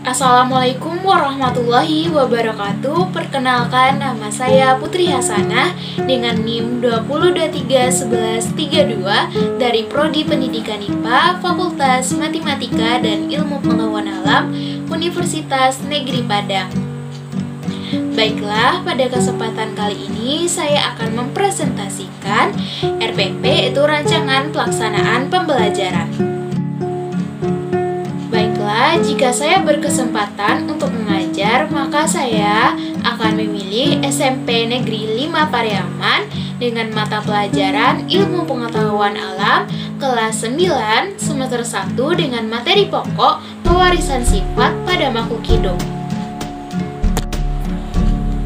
Assalamualaikum warahmatullahi wabarakatuh. Perkenalkan, nama saya Putri Hasanah dengan NIM 20231132 dari Prodi Pendidikan IPA, Fakultas Matematika dan Ilmu Pengetahuan Alam, Universitas Negeri Padang. Baiklah, pada kesempatan kali ini saya akan mempresentasikan RPP, yaitu Rancangan Pelaksanaan Pembelajaran. Baiklah, jika saya berkesempatan untuk mengajar, maka saya akan memilih SMP Negeri 5 Pariaman dengan mata pelajaran Ilmu Pengetahuan Alam kelas 9 semester 1 dengan materi pokok pewarisan sifat pada makhluk hidup.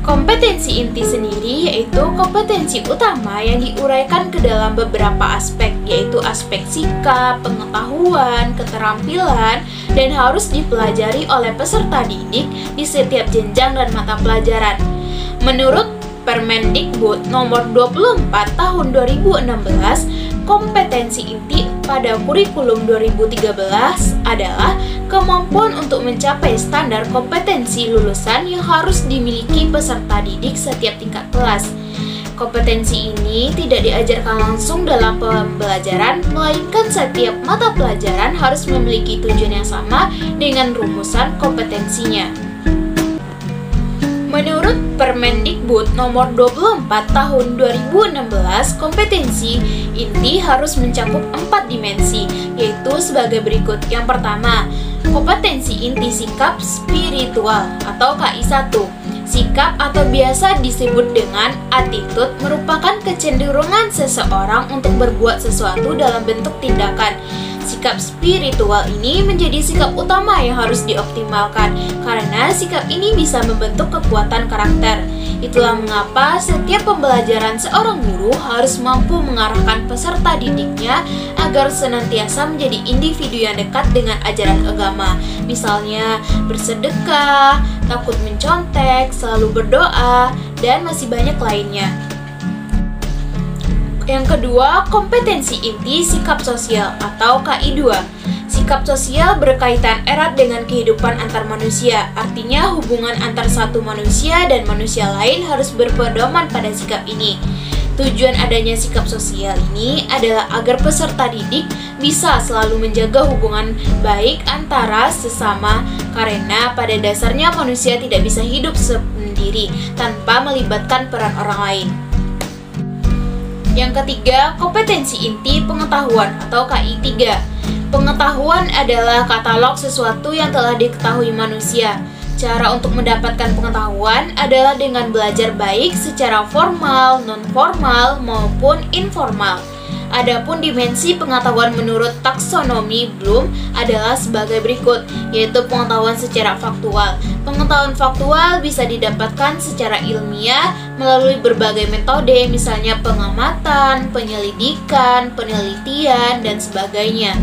Kompetensi inti sendiri yaitu kompetensi utama yang diuraikan ke dalam beberapa aspek, yaitu aspek sikap, pengetahuan, keterampilan, dan harus dipelajari oleh peserta didik di setiap jenjang dan mata pelajaran. Menurut Permendikbud nomor 24 tahun 2016, kompetensi inti pada kurikulum 2013 adalah kemampuan untuk mencapai standar kompetensi lulusan yang harus dimiliki peserta didik setiap tingkat kelas. Kompetensi ini tidak diajarkan langsung dalam pembelajaran, melainkan setiap mata pelajaran harus memiliki tujuan yang sama dengan rumusan kompetensinya. Menurut Permendikbud nomor 24 tahun 2016, kompetensi inti harus mencakup 4 dimensi, yaitu sebagai berikut. Yang pertama, kompetensi inti sikap spiritual atau KI1. Sikap atau biasa disebut dengan attitude merupakan kecenderungan seseorang untuk berbuat sesuatu dalam bentuk tindakan. Sikap spiritual ini menjadi sikap utama yang harus dioptimalkan karena sikap ini bisa membentuk kekuatan karakter. Itulah mengapa setiap pembelajaran seorang guru harus mampu mengarahkan peserta didiknya agar senantiasa menjadi individu yang dekat dengan ajaran agama. Misalnya bersedekah, takut mencontek, selalu berdoa, dan masih banyak lainnya. Yang kedua, kompetensi inti sikap sosial atau KI2. Sikap sosial berkaitan erat dengan kehidupan antar manusia. Artinya hubungan antar satu manusia dan manusia lain harus berpedoman pada sikap ini. Tujuan adanya sikap sosial ini adalah agar peserta didik bisa selalu menjaga hubungan baik antara sesama karena pada dasarnya manusia tidak bisa hidup sendiri tanpa melibatkan peran orang lain. Yang ketiga, kompetensi inti pengetahuan atau KI3. Pengetahuan adalah katalog sesuatu yang telah diketahui manusia. Cara untuk mendapatkan pengetahuan adalah dengan belajar baik secara formal, non-formal, maupun informal. Adapun dimensi pengetahuan menurut taksonomi Bloom adalah sebagai berikut, yaitu pengetahuan secara faktual. Pengetahuan faktual bisa didapatkan secara ilmiah melalui berbagai metode, misalnya pengamatan, penyelidikan, penelitian, dan sebagainya.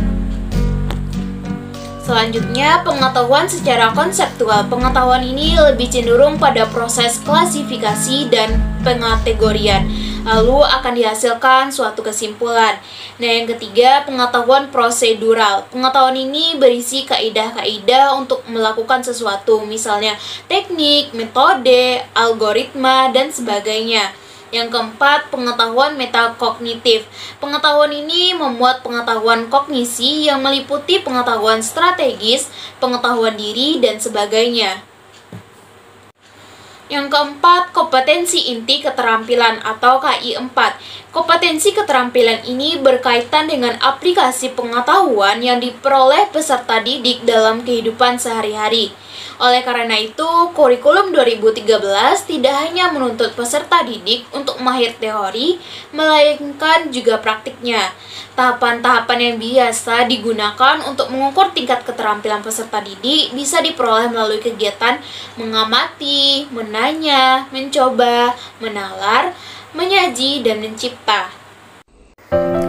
Selanjutnya, pengetahuan secara konseptual. Pengetahuan ini lebih cenderung pada proses klasifikasi dan pengategorian, lalu akan dihasilkan suatu kesimpulan. Nah, yang ketiga, pengetahuan prosedural. Pengetahuan ini berisi kaidah-kaidah untuk melakukan sesuatu, misalnya teknik, metode, algoritma, dan sebagainya. Yang keempat, pengetahuan metakognitif. Pengetahuan ini memuat pengetahuan kognisi yang meliputi pengetahuan strategis, pengetahuan diri, dan sebagainya. Yang keempat, kompetensi inti keterampilan atau KI4. Kompetensi keterampilan ini berkaitan dengan aplikasi pengetahuan yang diperoleh peserta didik dalam kehidupan sehari-hari. Oleh karena itu, kurikulum 2013 tidak hanya menuntut peserta didik untuk mahir teori, melainkan juga praktiknya. Tahapan-tahapan yang biasa digunakan untuk mengukur tingkat keterampilan peserta didik bisa diperoleh melalui kegiatan mengamati, menanya, mencoba, menalar, menyaji, dan mencipta.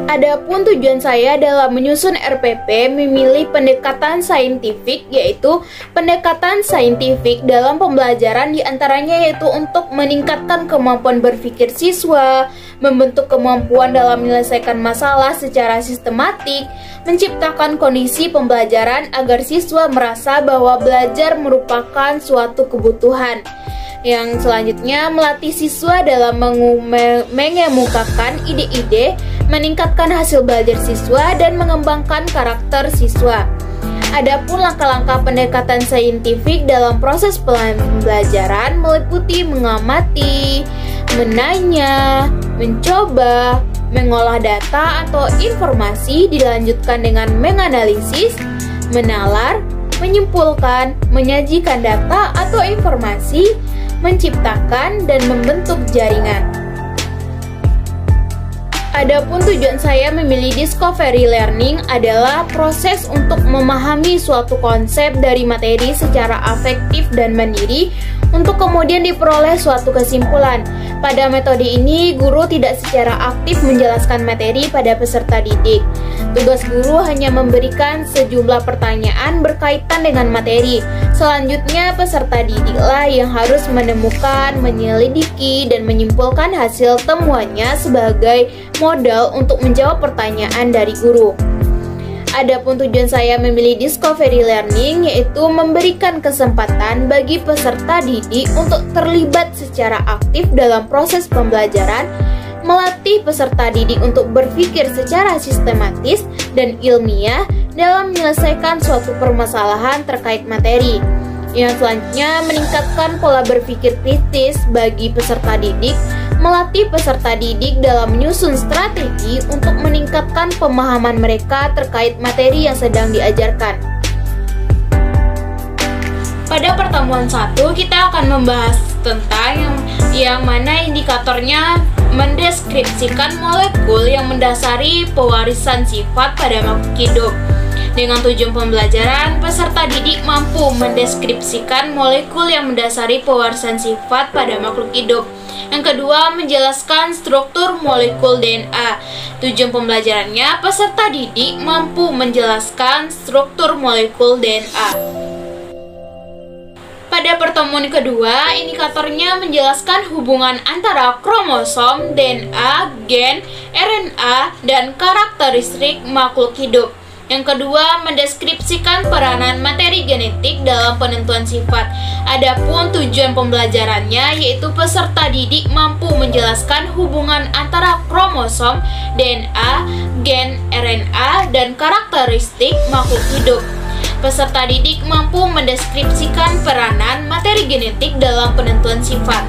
Adapun tujuan saya dalam menyusun RPP memilih pendekatan saintifik, yaitu pendekatan saintifik dalam pembelajaran diantaranya yaitu untuk meningkatkan kemampuan berpikir siswa, membentuk kemampuan dalam menyelesaikan masalah secara sistematik, menciptakan kondisi pembelajaran agar siswa merasa bahwa belajar merupakan suatu kebutuhan. Yang selanjutnya, melatih siswa dalam mengemukakan ide-ide, meningkatkan hasil belajar siswa, dan mengembangkan karakter siswa. Adapun langkah-langkah pendekatan saintifik dalam proses pembelajaran meliputi mengamati, menanya, mencoba, mengolah data atau informasi, dilanjutkan dengan menganalisis, menalar, menyimpulkan, menyajikan data atau informasi, menciptakan dan membentuk jaringan. Adapun tujuan saya memilih discovery learning adalah proses untuk memahami suatu konsep dari materi secara afektif dan mandiri untuk kemudian diperoleh suatu kesimpulan. Pada metode ini, guru tidak secara aktif menjelaskan materi pada peserta didik. Tugas guru hanya memberikan sejumlah pertanyaan berkaitan dengan materi. Selanjutnya, peserta didiklah yang harus menemukan, menyelidiki, dan menyimpulkan hasil temuannya sebagai modal untuk menjawab pertanyaan dari guru. Adapun tujuan saya memilih discovery learning yaitu memberikan kesempatan bagi peserta didik untuk terlibat secara aktif dalam proses pembelajaran, melatih peserta didik untuk berpikir secara sistematis dan ilmiah dalam menyelesaikan suatu permasalahan terkait materi. Yang selanjutnya, meningkatkan pola berpikir kritis bagi peserta didik, melatih peserta didik dalam menyusun strategi untuk meningkatkan pemahaman mereka terkait materi yang sedang diajarkan. Pada pertemuan 1, kita akan membahas tentang yang mana indikatornya mendeskripsikan molekul yang mendasari pewarisan sifat pada makhluk hidup. Dengan tujuan pembelajaran, peserta didik mampu mendeskripsikan molekul yang mendasari pewarisan sifat pada makhluk hidup. Yang kedua, menjelaskan struktur molekul DNA. Tujuan pembelajarannya, peserta didik mampu menjelaskan struktur molekul DNA. Pada pertemuan kedua, indikatornya menjelaskan hubungan antara kromosom, DNA, gen, RNA, dan karakteristik makhluk hidup. Yang kedua, mendeskripsikan peranan materi genetik dalam penentuan sifat. Adapun tujuan pembelajarannya yaitu peserta didik mampu menjelaskan hubungan antara kromosom, DNA, gen, RNA, dan karakteristik makhluk hidup. Peserta didik mampu mendeskripsikan peranan materi genetik dalam penentuan sifat.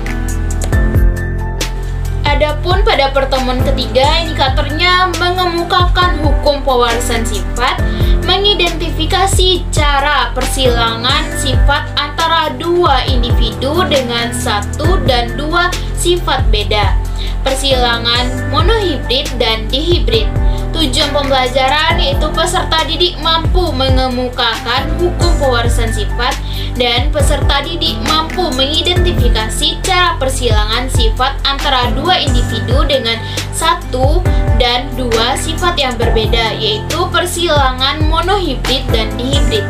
Adapun pada pertemuan ketiga, indikatornya mengemukakan hukum pewarisan sifat, mengidentifikasi cara persilangan sifat antara dua individu dengan satu dan dua sifat beda, persilangan monohibrid dan dihibrid. Tujuan pembelajaran yaitu peserta didik mampu mengemukakan hukum pewarisan sifat dan peserta didik mampu mengidentifikasi cara persilangan sifat antara dua individu dengan satu dan dua sifat yang berbeda, yaitu persilangan monohibrid dan dihibrid.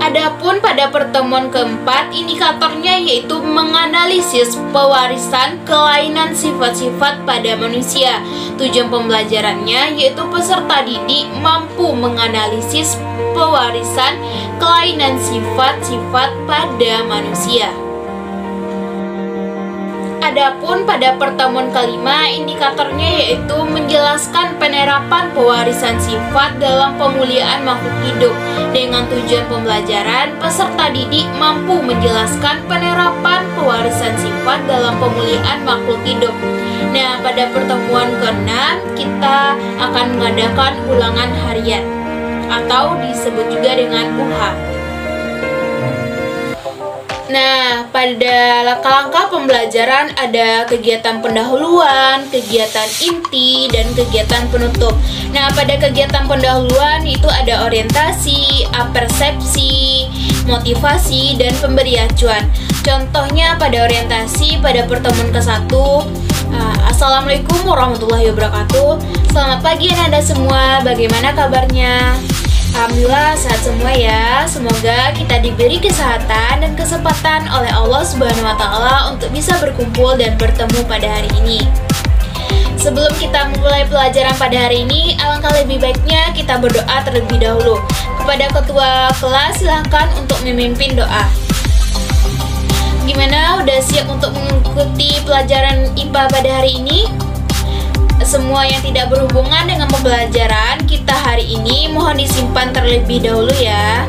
Adapun pada pertemuan keempat, indikatornya yaitu menganalisis pewarisan kelainan sifat-sifat pada manusia. Tujuan pembelajarannya yaitu peserta didik mampu menganalisis pewarisan kelainan sifat-sifat pada manusia. Adapun pada pertemuan kelima, indikatornya yaitu menjelaskan penerapan pewarisan sifat dalam pemuliaan makhluk hidup. Dengan tujuan pembelajaran, peserta didik mampu menjelaskan penerapan pewarisan sifat dalam pemuliaan makhluk hidup. Nah, pada pertemuan ke-6, kita akan mengadakan ulangan harian atau disebut juga dengan UH. Nah, pada langkah-langkah pembelajaran ada kegiatan pendahuluan, kegiatan inti, dan kegiatan penutup. Nah, pada kegiatan pendahuluan itu ada orientasi, apersepsi, motivasi, dan pemberi acuan. Contohnya pada orientasi pada pertemuan ke-1, Assalamualaikum warahmatullahi wabarakatuh. Selamat pagi Ananda semua, bagaimana kabarnya? Alhamdulillah sehat semua ya. Semoga kita diberi kesehatan dan kesempatan oleh Allah Subhanahu wa Ta'ala untuk bisa berkumpul dan bertemu pada hari ini. Sebelum kita mulai pelajaran pada hari ini, alangkah lebih baiknya kita berdoa terlebih dahulu. Kepada ketua kelas silahkan untuk memimpin doa. Gimana, udah siap untuk mengikuti pelajaran IPA pada hari ini? Semua yang tidak berhubungan dengan pembelajaran kita hari ini mohon disimpan terlebih dahulu ya.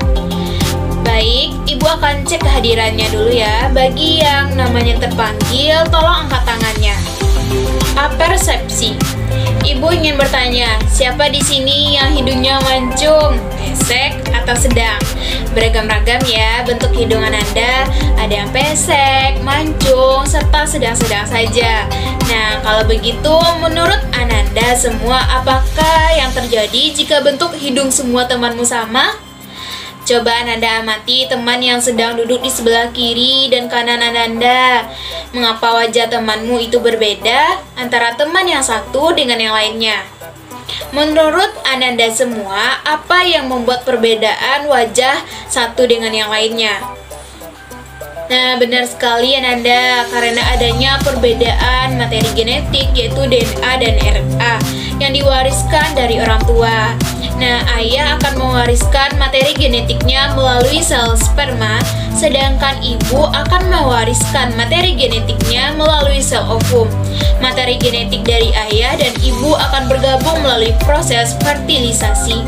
Baik, Ibu akan cek kehadirannya dulu ya. Bagi yang namanya terpanggil, tolong angkat tangannya. Apersepsi. Ibu ingin bertanya, siapa di sini yang hidungnya mancung, pesek, atau sedang? Beragam-ragam ya bentuk hidung Ananda, ada yang pesek, mancung, serta sedang-sedang saja. Nah, kalau begitu menurut Ananda semua, apakah yang terjadi jika bentuk hidung semua temanmu sama? Coba Ananda amati teman yang sedang duduk di sebelah kiri dan kanan Ananda. Mengapa wajah temanmu itu berbeda antara teman yang satu dengan yang lainnya? Menurut Ananda semua, apa yang membuat perbedaan wajah satu dengan yang lainnya? Nah, benar sekali Ananda, karena adanya perbedaan materi genetik yaitu DNA dan RNA yang diwariskan dari orang tua. Nah, ayah akan mewariskan materi genetiknya melalui sel sperma, sedangkan ibu akan mewariskan materi genetiknya melalui sel ovum. Materi genetik dari ayah dan ibu akan bergabung melalui proses fertilisasi.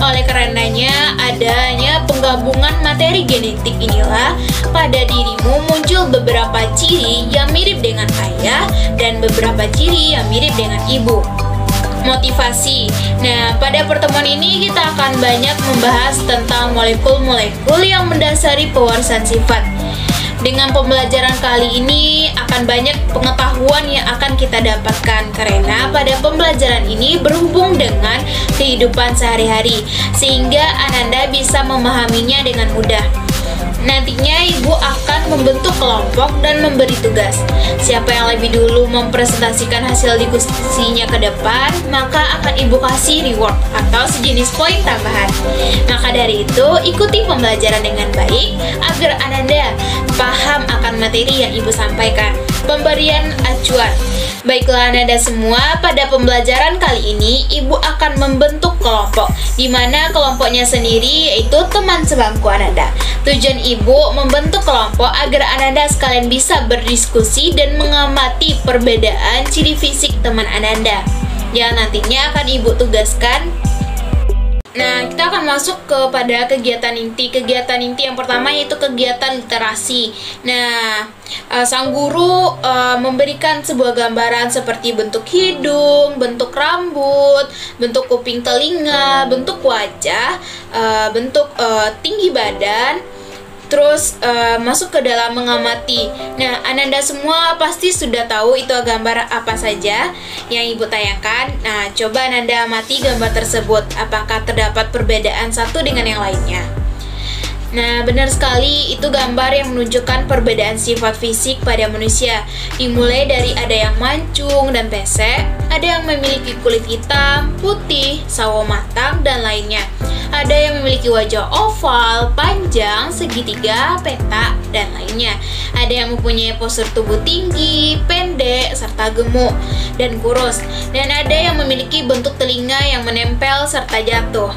Oleh karenanya, adanya penggabungan materi genetik inilah pada dirimu muncul beberapa ciri yang mirip dengan ayah dan beberapa ciri yang mirip dengan ibu. Motivasi. Nah, pada pertemuan ini kita akan banyak membahas tentang molekul-molekul yang mendasari pewarisan sifat. Dengan pembelajaran kali ini akan banyak pengetahuan yang akan kita dapatkan karena pada pembelajaran ini berhubung dengan kehidupan sehari-hari sehingga Ananda bisa memahaminya dengan mudah. Nantinya ibu akan membentuk kelompok dan memberi tugas. Siapa yang lebih dulu mempresentasikan hasil diskusinya ke depan, maka akan ibu kasih reward atau sejenis poin tambahan. Maka dari itu, ikuti pembelajaran dengan baik agar Ananda paham akan materi yang ibu sampaikan. Pemberian acuan. Baiklah Ananda semua, pada pembelajaran kali ini ibu akan membentuk kelompok, di mana kelompoknya sendiri yaitu teman sebangku Ananda. Tujuan ibu membentuk kelompok agar Ananda sekalian bisa berdiskusi dan mengamati perbedaan ciri fisik teman Ananda yang nantinya akan ibu tugaskan. Nah, kita akan masuk kepada kegiatan inti. Kegiatan inti yang pertama yaitu kegiatan literasi. Nah, sang guru memberikan sebuah gambaran seperti bentuk hidung, bentuk rambut, bentuk kuping telinga, bentuk wajah, bentuk tinggi badan, terus masuk ke dalam mengamati. Nah, Ananda semua pasti sudah tahu itu gambar apa saja yang ibu tayangkan. Nah, coba Ananda amati gambar tersebut. Apakah terdapat perbedaan satu dengan yang lainnya? Nah, benar sekali, itu gambar yang menunjukkan perbedaan sifat fisik pada manusia. Dimulai dari ada yang mancung dan pesek, ada yang memiliki kulit hitam, putih, sawo matang, dan lainnya. Ada yang memiliki wajah oval, panjang, segitiga, petak, dan lainnya. Ada yang mempunyai postur tubuh tinggi, pendek, serta gemuk, dan kurus. Dan ada yang memiliki bentuk telinga yang menempel serta jatuh.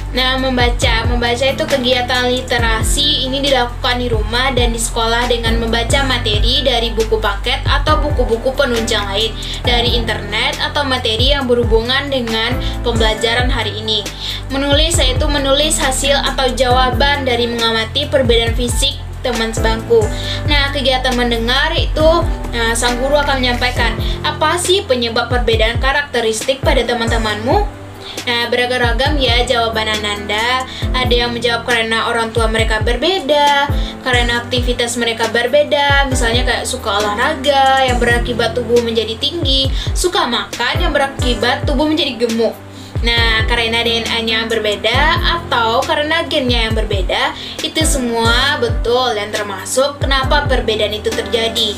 Nah, membaca itu kegiatan literasi ini dilakukan di rumah dan di sekolah dengan membaca materi dari buku paket atau buku-buku penunjang lain, dari internet atau materi yang berhubungan dengan pembelajaran hari ini. Menulis yaitu menulis hasil atau jawaban dari mengamati perbedaan fisik teman sebangku. Nah, kegiatan mendengar itu sang guru akan menyampaikan apa sih penyebab perbedaan karakteristik pada teman-temanmu. Nah, beragam-ragam ya jawaban Ananda. Ada yang menjawab karena orang tua mereka berbeda, karena aktivitas mereka berbeda, misalnya kayak suka olahraga yang berakibat tubuh menjadi tinggi, suka makan yang berakibat tubuh menjadi gemuk. Nah, karena DNA-nya yang berbeda atau karena gennya yang berbeda, itu semua betul dan termasuk kenapa perbedaan itu terjadi.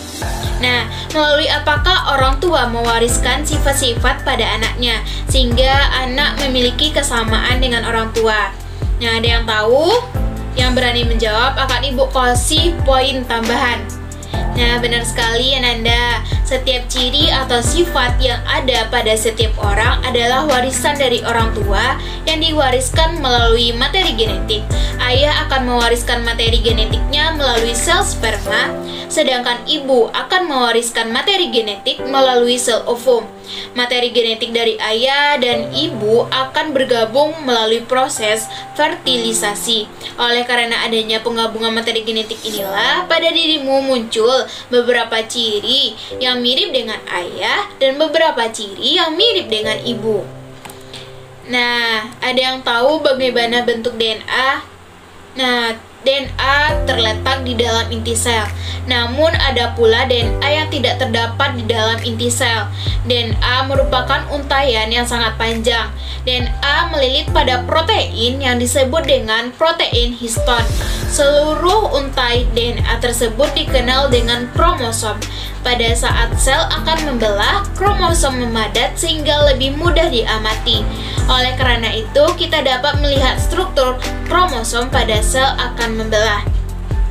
Nah, melalui apakah orang tua mewariskan sifat-sifat pada anaknya sehingga anak memiliki kesamaan dengan orang tua? Nah, ada yang tahu? Yang berani menjawab akan Ibu kasih poin tambahan. Nah, benar sekali Ananda. Setiap ciri atau sifat yang ada pada setiap orang adalah warisan dari orang tua yang diwariskan melalui materi genetik. Ayah akan mewariskan materi genetiknya melalui sel sperma, sedangkan ibu akan mewariskan materi genetik melalui sel ovum. Materi genetik dari ayah dan ibu akan bergabung melalui proses fertilisasi. Oleh karena adanya penggabungan materi genetik inilah, pada dirimu muncul beberapa ciri yang mirip dengan ayah dan beberapa ciri yang mirip dengan ibu. Nah, ada yang tahu bagaimana bentuk DNA? Nah, DNA terletak di dalam inti sel. Namun ada pula DNA yang tidak terdapat di dalam inti sel. DNA merupakan untaian yang sangat panjang. DNA melilit pada protein yang disebut dengan protein histon. Seluruh untai DNA tersebut dikenal dengan kromosom. Pada saat sel akan membelah, kromosom memadat sehingga lebih mudah diamati. Oleh karena itu, kita dapat melihat struktur kromosom pada sel akan membelah.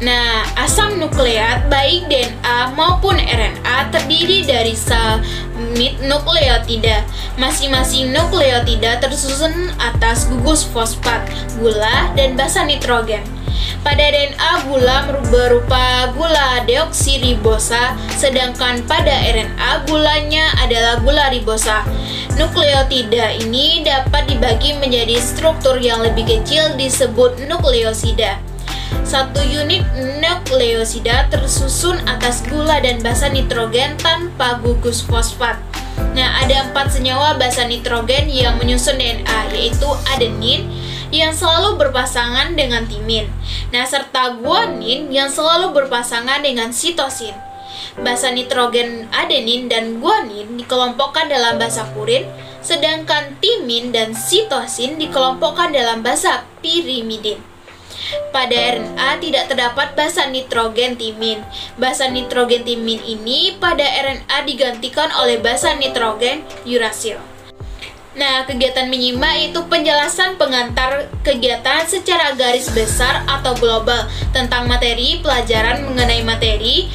Nah, asam nukleat baik DNA maupun RNA terdiri dari samit nukleotida. Masing-masing nukleotida tersusun atas gugus fosfat, gula, dan basa nitrogen. Pada DNA, gula berupa gula deoksiribosa, sedangkan pada RNA gulanya adalah gula ribosa. Nukleotida ini dapat dibagi menjadi struktur yang lebih kecil disebut nukleosida. Satu unit nukleosida tersusun atas gula dan basa nitrogen tanpa gugus fosfat. Nah, ada 4 senyawa basa nitrogen yang menyusun DNA, yaitu adenin yang selalu berpasangan dengan timin. Nah, serta guanin yang selalu berpasangan dengan sitosin. Basa nitrogen adenin dan guanin dikelompokkan dalam basa purin, sedangkan timin dan sitosin dikelompokkan dalam basa pirimidin. Pada RNA tidak terdapat basa nitrogen timin. Basa nitrogen timin ini pada RNA digantikan oleh basa nitrogen urasil. Nah, kegiatan menyimak itu penjelasan pengantar kegiatan secara garis besar atau global tentang materi pelajaran mengenai materi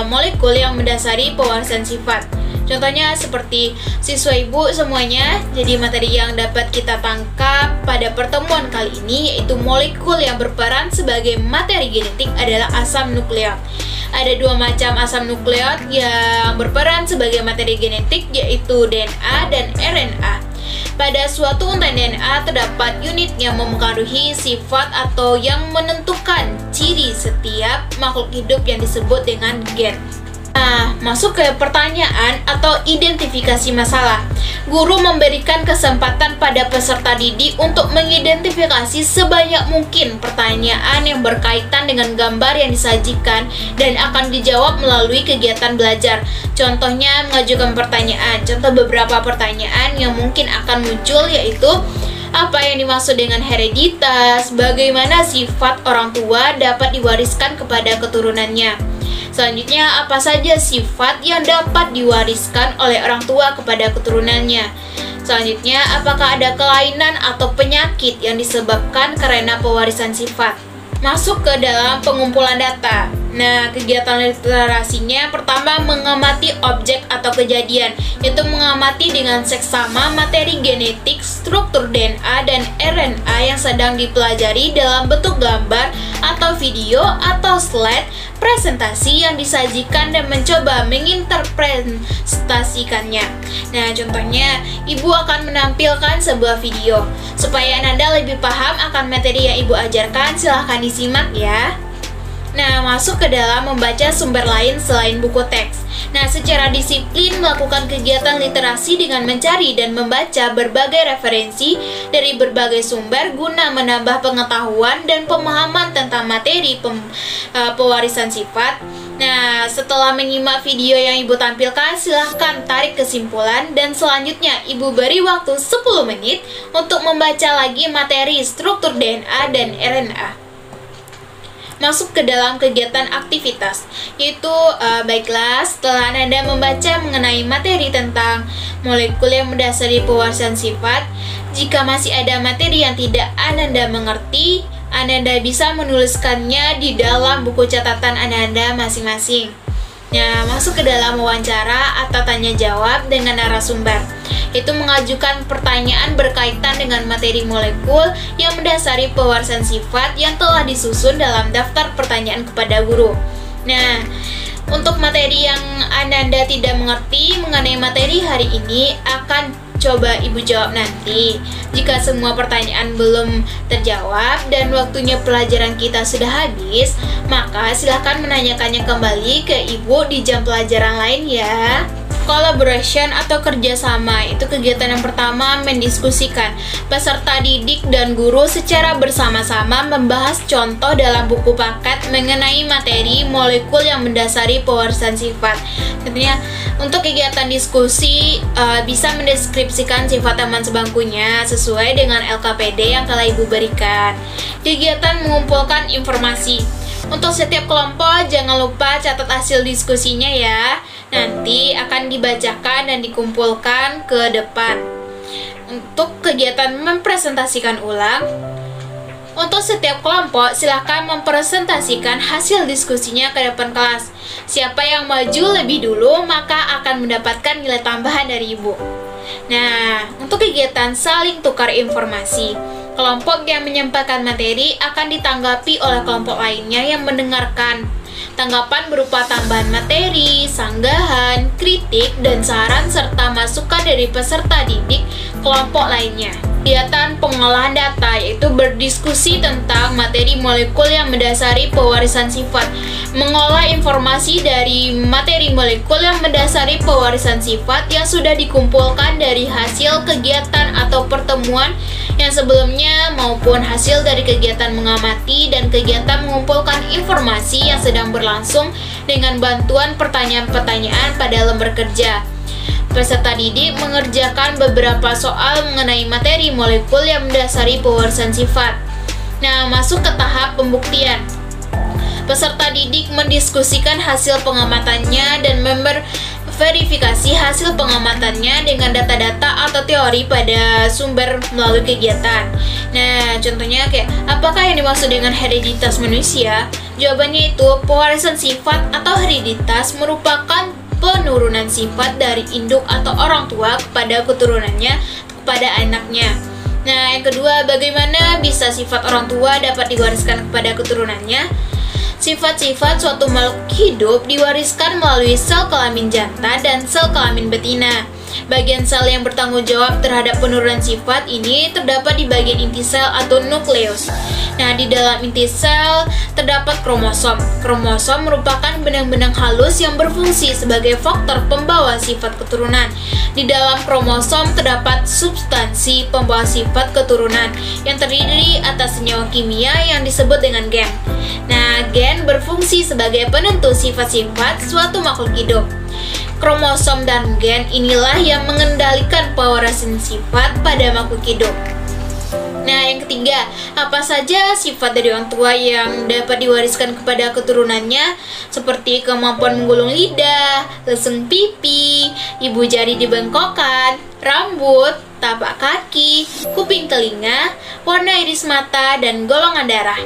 molekul yang mendasari pewarisan sifat. Contohnya seperti siswa ibu semuanya, jadi materi yang dapat kita tangkap pada pertemuan kali ini yaitu molekul yang berperan sebagai materi genetik adalah asam nukleat. Ada 2 macam asam nukleat yang berperan sebagai materi genetik yaitu DNA dan RNA. Pada suatu untaian DNA terdapat unit yang mempengaruhi sifat atau yang menentukan ciri setiap makhluk hidup yang disebut dengan gen. Nah, masuk ke pertanyaan atau identifikasi masalah. Guru memberikan kesempatan pada peserta didik untuk mengidentifikasi sebanyak mungkin pertanyaan yang berkaitan dengan gambar yang disajikan dan akan dijawab melalui kegiatan belajar. Contohnya mengajukan pertanyaan. Contoh beberapa pertanyaan yang mungkin akan muncul yaitu apa yang dimaksud dengan hereditas? Bagaimana sifat orang tua dapat diwariskan kepada keturunannya? Selanjutnya, apa saja sifat yang dapat diwariskan oleh orang tua kepada keturunannya? Selanjutnya, apakah ada kelainan atau penyakit yang disebabkan karena pewarisan sifat? Masuk ke dalam pengumpulan data. Nah, kegiatan literasinya pertama mengamati objek atau kejadian, yaitu mengamati dengan seksama materi genetik, struktur DNA dan RNA yang sedang dipelajari dalam bentuk gambar atau video atau slide presentasi yang disajikan dan mencoba menginterpretasikannya. Nah, contohnya, ibu akan menampilkan sebuah video. Supaya Anda lebih paham akan materi yang ibu ajarkan, silahkan disimak ya. Nah, masuk ke dalam membaca sumber lain selain buku teks. Nah, secara disiplin melakukan kegiatan literasi dengan mencari dan membaca berbagai referensi dari berbagai sumber guna menambah pengetahuan dan pemahaman tentang materi pewarisan sifat. Nah, setelah menyimak video yang ibu tampilkan, silahkan tarik kesimpulan dan selanjutnya ibu beri waktu 10 menit untuk membaca lagi materi struktur DNA dan RNA. masuk ke dalam kegiatan aktivitas, yaitu baiklah setelah Anda membaca mengenai materi tentang molekul yang mendasari pewarisan sifat, jika masih ada materi yang tidak Anda mengerti, Anda bisa menuliskannya di dalam buku catatan Anda masing-masing. Nah, masuk ke dalam wawancara atau tanya jawab dengan narasumber. Itu mengajukan pertanyaan berkaitan dengan materi molekul yang mendasari pewarisan sifat yang telah disusun dalam daftar pertanyaan kepada guru. Nah, untuk materi yang Anda tidak mengerti mengenai materi hari ini akan coba Ibu jawab nanti. Jika semua pertanyaan belum terjawab dan waktunya pelajaran kita sudah habis, maka silahkan menanyakannya kembali ke Ibu di jam pelajaran lain ya. Collaboration atau kerjasama itu kegiatan yang pertama mendiskusikan. Peserta didik dan guru secara bersama-sama membahas contoh dalam buku paket mengenai materi molekul yang mendasari pewarisan sifat. Tentunya untuk kegiatan diskusi bisa mendeskripsikan sifat teman sebangkunya sesuai dengan LKPD yang telah Ibu berikan. Kegiatan mengumpulkan informasi. Untuk setiap kelompok jangan lupa catat hasil diskusinya ya. Nanti akan dibacakan dan dikumpulkan ke depan. Untuk kegiatan mempresentasikan ulang, untuk setiap kelompok silahkan mempresentasikan hasil diskusinya ke depan kelas. Siapa yang maju lebih dulu maka akan mendapatkan nilai tambahan dari Ibu. Nah, untuk kegiatan saling tukar informasi, kelompok yang menyampaikan materi akan ditanggapi oleh kelompok lainnya yang mendengarkan. Tanggapan berupa tambahan materi, sanggahan, kritik, dan saran serta masukan dari peserta didik kelompok lainnya. Kegiatan pengolahan data yaitu berdiskusi tentang materi molekul yang mendasari pewarisan sifat. Mengolah informasi dari materi molekul yang mendasari pewarisan sifat yang sudah dikumpulkan dari hasil kegiatan atau pertemuan yang sebelumnya maupun hasil dari kegiatan mengamati dan kegiatan mengumpulkan informasi yang sedang berlangsung dengan bantuan pertanyaan-pertanyaan pada lembar kerja. Peserta didik mengerjakan beberapa soal mengenai materi molekul yang mendasari pewarisan sifat. Nah, masuk ke tahap pembuktian. Peserta didik mendiskusikan hasil pengamatannya dan verifikasi hasil pengamatannya dengan data-data atau teori pada sumber melalui kegiatan. Nah, contohnya kayak apakah yang dimaksud dengan hereditas manusia? Jawabannya itu pewarisan sifat atau hereditas merupakan penurunan sifat dari induk atau orang tua kepada keturunannya kepada anaknya. Nah, yang kedua, bagaimana bisa sifat orang tua dapat diwariskan kepada keturunannya? Sifat-sifat suatu makhluk hidup diwariskan melalui sel kelamin jantan dan sel kelamin betina. Bagian sel yang bertanggung jawab terhadap penurunan sifat ini terdapat di bagian inti sel atau nukleus. Nah, di dalam inti sel terdapat kromosom. Kromosom merupakan benang-benang halus yang berfungsi sebagai faktor pembawa sifat keturunan. Di dalam kromosom terdapat substansi pembawa sifat keturunan yang terdiri atas senyawa kimia yang disebut dengan gen. Nah, gen berfungsi sebagai penentu sifat-sifat suatu makhluk hidup. Kromosom dan gen inilah yang mengendalikan pewarisan sifat pada makhluk hidup. Nah, yang ketiga, apa saja sifat dari orang tua yang dapat diwariskan kepada keturunannya, seperti kemampuan menggulung lidah, lesung pipi, ibu jari dibengkokkan, rambut, tapak kaki, kuping telinga, warna iris mata, dan golongan darah.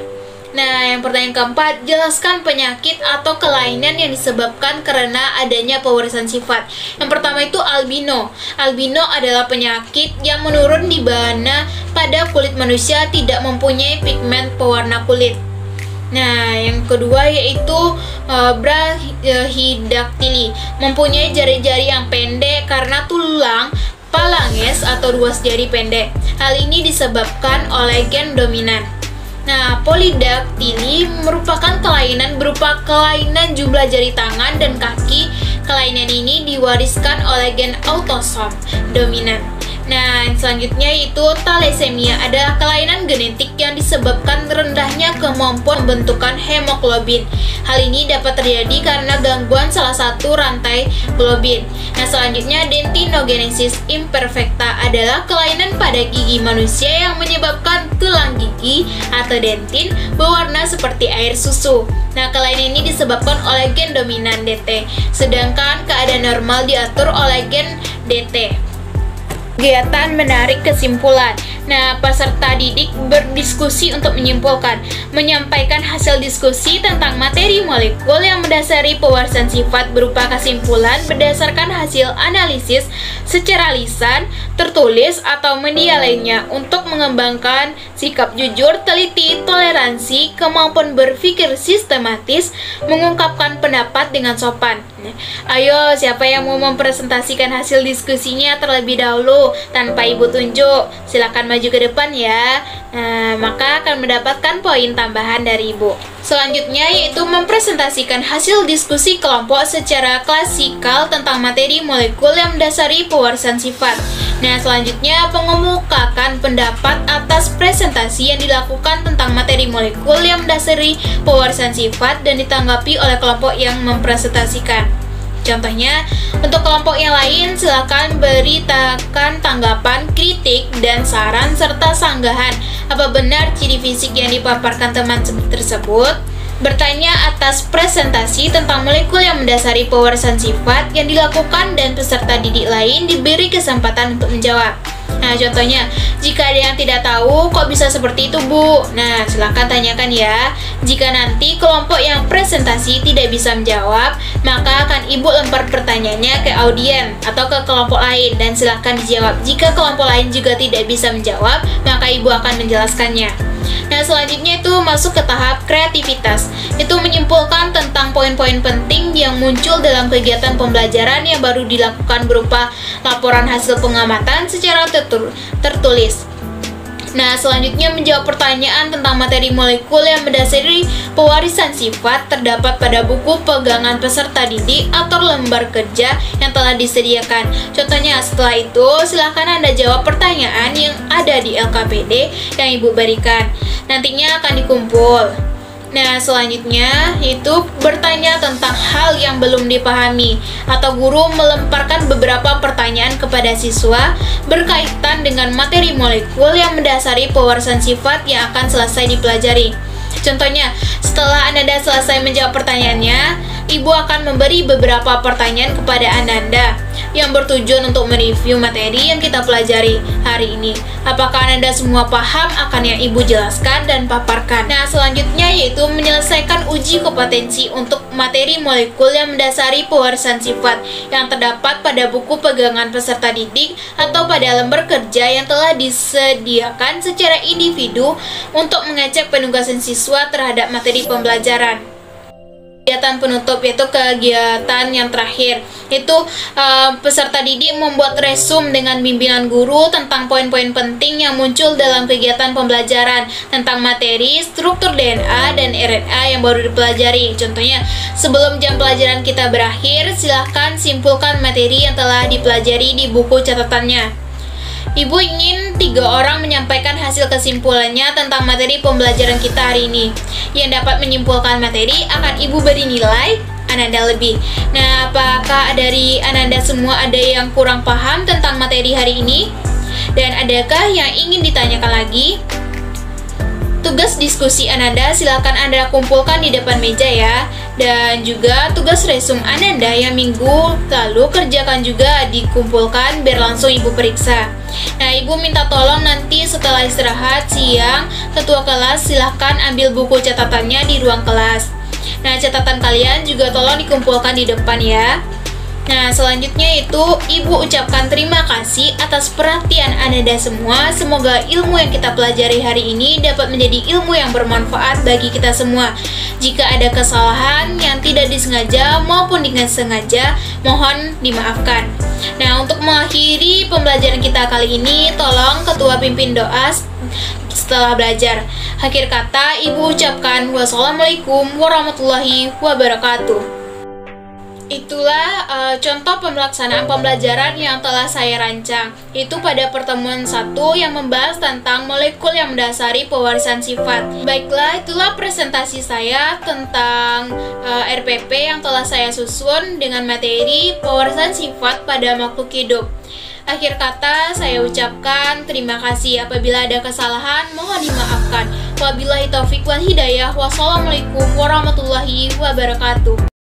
Nah, yang pertanyaan keempat, jelaskan penyakit atau kelainan yang disebabkan karena adanya pewarisan sifat. Yang pertama itu albino. Albino adalah penyakit yang menurun di mana pada kulit manusia tidak mempunyai pigmen pewarna kulit. Nah, yang kedua yaitu brachydactyly, mempunyai jari-jari yang pendek karena tulang phalanges atau ruas jari pendek. Hal ini disebabkan oleh gen dominan. Nah, polydactyly merupakan kelainan berupa kelainan jumlah jari tangan dan kaki. Kelainan ini diwariskan oleh gen autosom dominan. Nah, selanjutnya yaitu thalassemia adalah kelainan genetik yang disebabkan rendahnya kemampuan kemampuan pembentukan hemoglobin. Hal ini dapat terjadi karena gangguan salah satu rantai globin. Nah, selanjutnya dentinogenesis imperfecta adalah kelainan pada gigi manusia yang menyebabkan tulang gigi atau dentin berwarna seperti air susu. Nah, kelainan ini disebabkan oleh gen dominan DT, sedangkan keadaan normal diatur oleh gen DT. Kegiatan menarik kesimpulan. Nah, peserta didik berdiskusi untuk menyimpulkan, menyampaikan hasil diskusi tentang materi molekul yang mendasari pewarasan sifat berupa kesimpulan berdasarkan hasil analisis secara lisan, tertulis, atau media lainnya untuk mengembangkan sikap jujur, teliti, toleransi, kemampuan berpikir sistematis, mengungkapkan pendapat dengan sopan. Ayo, siapa yang mau mempresentasikan hasil diskusinya terlebih dahulu tanpa ibu tunjuk? Silakan maju ke depan ya. Maka akan mendapatkan poin tambahan dari ibu. Selanjutnya yaitu mempresentasikan hasil diskusi kelompok secara klasikal tentang materi molekul yang mendasari pewarasan sifat. Nah, selanjutnya mengemukakan pendapat atas presentasi yang dilakukan tentang materi molekul yang mendasari pewarasan sifat dan ditanggapi oleh kelompok yang mempresentasikan. Contohnya, untuk kelompok yang lain silakan beritakan tanggapan, kritik, dan saran serta sanggahan. Apa benar ciri fisik yang dipaparkan teman tersebut? Bertanya atas presentasi tentang molekul yang mendasari pewarasan sifat yang dilakukan dan peserta didik lain diberi kesempatan untuk menjawab. Nah, contohnya, jika ada yang tidak tahu, kok bisa seperti itu, Bu? Nah, silakan tanyakan ya. Jika nanti kelompok yang presentasi tidak bisa menjawab, maka akan Ibu lempar pertanyaannya ke audien atau ke kelompok lain dan silakan dijawab. Jika kelompok lain juga tidak bisa menjawab, maka Ibu akan menjelaskannya. Nah, selanjutnya itu masuk ke tahap kreativitas. Itu menyimpulkan tentang poin-poin penting yang muncul dalam kegiatan pembelajaran yang baru dilakukan berupa laporan hasil pengamatan secara tertulis. Nah, selanjutnya menjawab pertanyaan tentang materi molekul yang mendasari pewarasan sifat terdapat pada buku pegangan peserta didik atau lembar kerja yang telah disediakan. Contohnya, setelah itu silakan Anda jawab pertanyaan yang ada di LKPD yang Ibu berikan. Nantinya akan dikumpul. Nah, selanjutnya itu bertanya tentang hal yang belum dipahami atau guru melemparkan beberapa pertanyaan kepada siswa berkaitan dengan materi molekul yang mendasari pewarasan sifat yang akan selesai dipelajari. Contohnya, setelah Anda selesai menjawab pertanyaannya, Ibu akan memberi beberapa pertanyaan kepada Anda yang bertujuan untuk mereview materi yang kita pelajari hari ini. Apakah Anda semua paham akan yang Ibu jelaskan dan paparkan? Nah, selanjutnya yaitu menyelesaikan uji kompetensi untuk materi molekul yang mendasari pewarasan sifat yang terdapat pada buku pegangan peserta didik atau pada lembar kerja yang telah disediakan secara individu untuk mengecek penugasan siswa terhadap materi pembelajaran. Kegiatan penutup yaitu kegiatan yang terakhir, itu peserta didik membuat resume dengan bimbingan guru tentang poin-poin penting yang muncul dalam kegiatan pembelajaran tentang materi, struktur DNA dan RNA yang baru dipelajari. Contohnya, sebelum jam pelajaran kita berakhir, silahkan simpulkan materi yang telah dipelajari di buku catatannya. Ibu ingin 3 orang menyampaikan hasil kesimpulannya tentang materi pembelajaran kita hari ini. Yang dapat menyimpulkan materi akan Ibu beri nilai Ananda lebih. Nah, apakah dari Ananda semua ada yang kurang paham tentang materi hari ini? Dan adakah yang ingin ditanyakan lagi? Tugas diskusi Ananda silakan Anda kumpulkan di depan meja ya. Dan juga tugas resume Ananda yang minggu lalu kerjakan juga dikumpulkan biar langsung Ibu periksa. Nah, Ibu minta tolong nanti setelah istirahat siang, ketua kelas silahkan ambil buku catatannya di ruang kelas. Nah, catatan kalian juga tolong dikumpulkan di depan ya. Nah, selanjutnya itu Ibu ucapkan terima kasih atas perhatian Anda semua. Semoga ilmu yang kita pelajari hari ini dapat menjadi ilmu yang bermanfaat bagi kita semua. Jika ada kesalahan yang tidak disengaja maupun dengan sengaja, mohon dimaafkan. Nah, untuk mengakhiri pembelajaran kita kali ini, tolong ketua pimpin doa setelah belajar. Akhir kata, Ibu ucapkan wassalamualaikum warahmatullahi wabarakatuh. Itulah contoh pelaksanaan pembelajaran yang telah saya rancang. Itu pada pertemuan 1 yang membahas tentang molekul yang mendasari pewarisan sifat. Baiklah, itulah presentasi saya tentang RPP yang telah saya susun dengan materi pewarisan sifat pada makhluk hidup. Akhir kata, saya ucapkan terima kasih. Apabila ada kesalahan, mohon dimaafkan. Wabillahi taufiq wal hidayah. Wassalamualaikum warahmatullahi wabarakatuh.